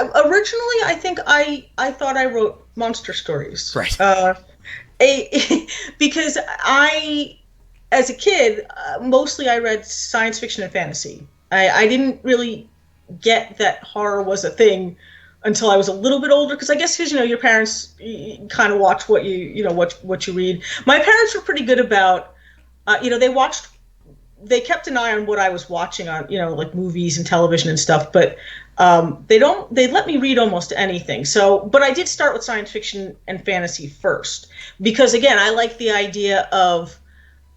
Originally, I think I thought I wrote monster stories. Right. Because as a kid, mostly I read science fiction and fantasy. I didn't really get that horror was a thing until I was a little bit older, because I guess because your parents kind of watch what what you read. My parents were pretty good about they kept an eye on what I was watching on like movies and television and stuff, but they let me read almost anything. So, but I did start with science fiction and fantasy first because again I like the idea of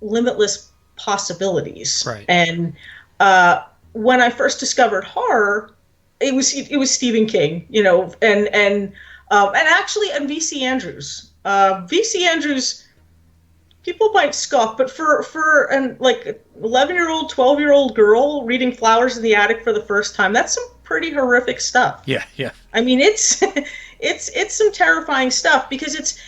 limitless possibilities. Right. And when I first discovered horror, it was Stephen King, and V.C. Andrews. V.C. Andrews, people might scoff, but for an like 11-year-old, 12-year-old girl reading Flowers in the Attic for the first time, that's some pretty horrific stuff. Yeah, yeah. I mean, it's it's some terrifying stuff because it's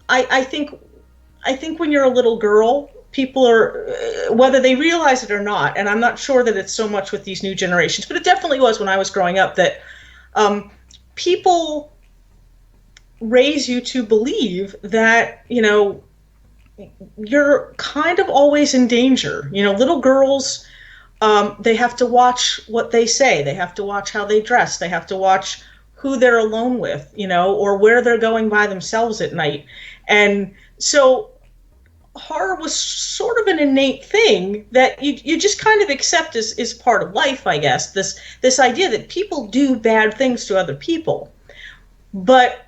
I think when you're a little girl, people are, whether they realize it or not, and I'm not sure that it's so much with these new generations, but it definitely was when I was growing up, that people raise you to believe that, you're kind of always in danger. Little girls, they have to watch what they say. They have to watch how they dress. They have to watch who they're alone with, or where they're going by themselves at night. And so horror was sort of an innate thing that you just kind of accept as part of life, I guess. This idea that people do bad things to other people. But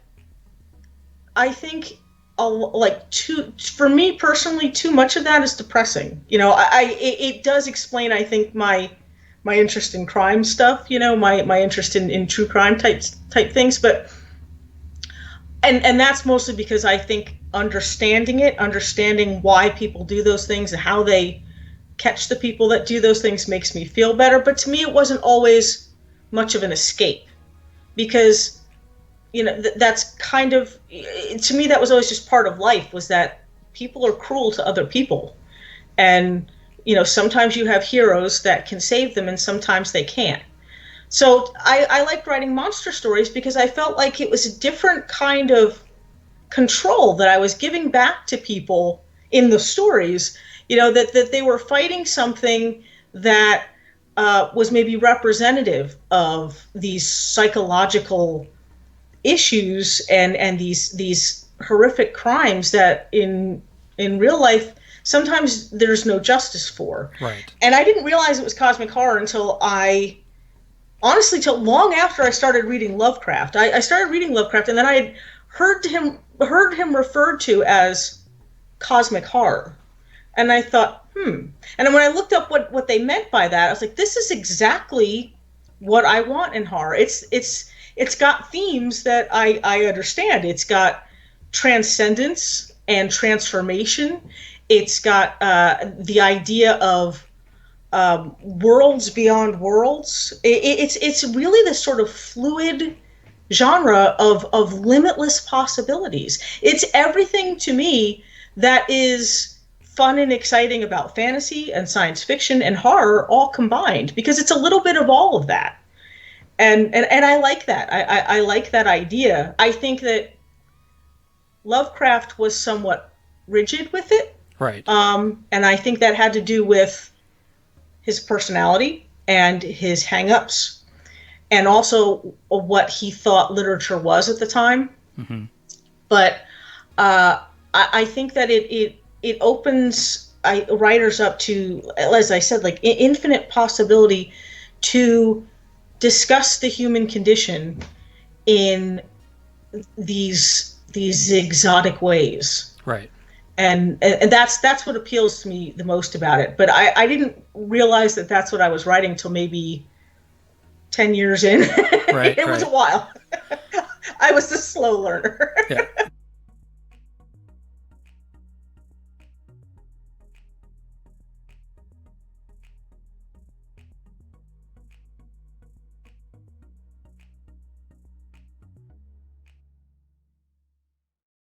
I think for me personally, too much of that is depressing. It does explain, I think, my interest in crime stuff, my interest in true crime type things, but and that's mostly because I think understanding why people do those things and how they catch the people that do those things makes me feel better. But to me, it wasn't always much of an escape, because that's kind of, to me, that was always just part of life, was that people are cruel to other people, and sometimes you have heroes that can save them and sometimes they can't. So I liked writing monster stories because I felt like it was a different kind of control that I was giving back to people in the stories, that they were fighting something that was maybe representative of these psychological issues and these horrific crimes that in real life sometimes there's no justice for. Right. And I didn't realize it was cosmic horror until till long after I started reading Lovecraft. I started reading Lovecraft, and then I had heard him referred to as cosmic horror. And I thought, And then when I looked up what they meant by that, I was like, this is exactly what I want in horror. It's got themes that I understand. It's got transcendence and transformation. It's got the idea of worlds beyond worlds. It's really this sort of fluid genre of limitless possibilities. It's everything to me that is fun and exciting about fantasy and science fiction and horror all combined, because it's a little bit of all of that. And I like that. I like that idea. I think that Lovecraft was somewhat rigid with it. Right. And I think that had to do with his personality and his hang-ups, and also what he thought literature was at the time. Mm-hmm. But I think that it opens writers up to, as I said, like infinite possibility to discuss the human condition in these exotic ways. Right. And that's what appeals to me the most about it. But I didn't realize that that's what I was writing till maybe 10 years in. Right, It was a while. I was a slow learner. Yeah.